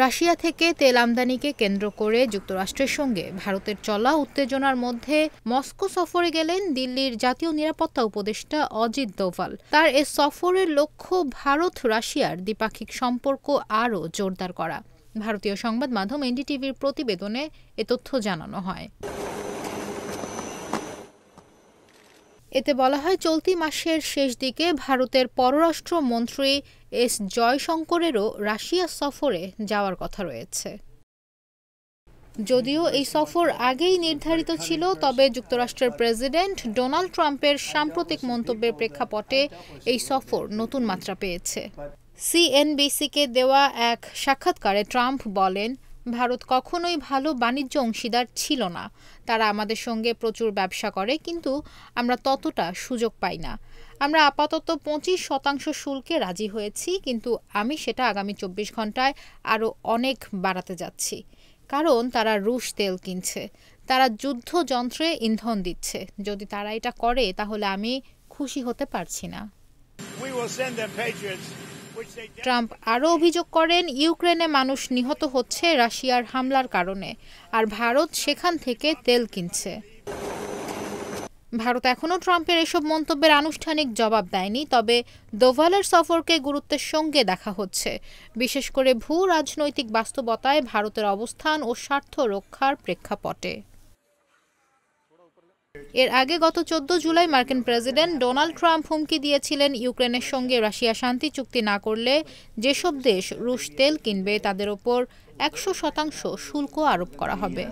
Russia থেকে তেল আমদানিকে কেন্দ্র করে যুক্তরাষ্ট্রের সঙ্গে ভারতের চলা উত্তেজনার মধ্যে মস্কো সফরে গেলেন দিল্লির জাতীয় নিরাপত্তা উপদেষ্টা অজিত দোভাল। তার এ সফরের লক্ষ্য ভারত রাশিয়ার দ্বিপাক্ষিক সম্পর্ক আরও জোরদার করা। ভারতীয় সংবাদ মাধ্যম এনডিটিভির প্রতিবেদনে এ তথ্য জানানো হয়। এতে বলা হয়, চলতি মাসের শেষ দিকে ভারতের পররাষ্ট্রমন্ত্রী এস জয়শঙ্করেরও রাশিয়া সফরে যাওয়ার কথা রয়েছে। যদিও এই সফর আগেই নির্ধারিত ছিল, তবে যুক্তরাষ্ট্রের প্রেসিডেন্ট ডোনাল্ড ট্রাম্পের সাম্প্রতিক মন্তব্যের প্রেক্ষাপটে এই সফর নতুন মাত্রা পেয়েছে। সিএনবিসিকে দেওয়া এক সাক্ষাৎকারে ট্রাম্প বলেন, ভারত কখনোই ভালো বাণিজ্য অংশীদার ছিল না। তারা আমাদের সঙ্গে প্রচুর ব্যবসা করে, কিন্তু আমরা ততটা সুযোগ পাই না। আমরা আপাতত 25% শুল্কে রাজি হয়েছি, কিন্তু আমি সেটা আগামী 24 ঘন্টায় আরও অনেক বাড়াতে যাচ্ছি। কারণ তারা রুশ তেল কিনছে, তারা যুদ্ধযন্ত্রে ইন্ধন দিচ্ছে। যদি তারা এটা করে তাহলে আমি খুশি হতে পারছি না। ট্রাম্প আরও অভিযোগ করেন, ইউক্রেনে মানুষ নিহত হচ্ছে রাশিয়ার হামলার কারণে, আর ভারত সেখান থেকে তেল কিনছে। ভারত এখনও ট্রাম্পের এসব মন্তব্যের আনুষ্ঠানিক জবাব দেয়নি, তবে দোভালের সফরকে গুরুত্বের সঙ্গে দেখা হচ্ছে, বিশেষ করে ভূ রাজনৈতিক বাস্তবতায় ভারতের অবস্থান ও স্বার্থ রক্ষার প্রেক্ষাপটে। এর আগে গত 14 জুলাই মার্কিন প্রেসিডেন্ট ডোনাল্ড ট্রাম্প হুমকি দিয়েছিলেন, ইউক্রেনের সঙ্গে রাশিয়া শান্তি চুক্তি না করলে যেসব দেশ রুশ তেল কিনবে তাদের ওপর 100% শুল্ক আরোপ করা হবে।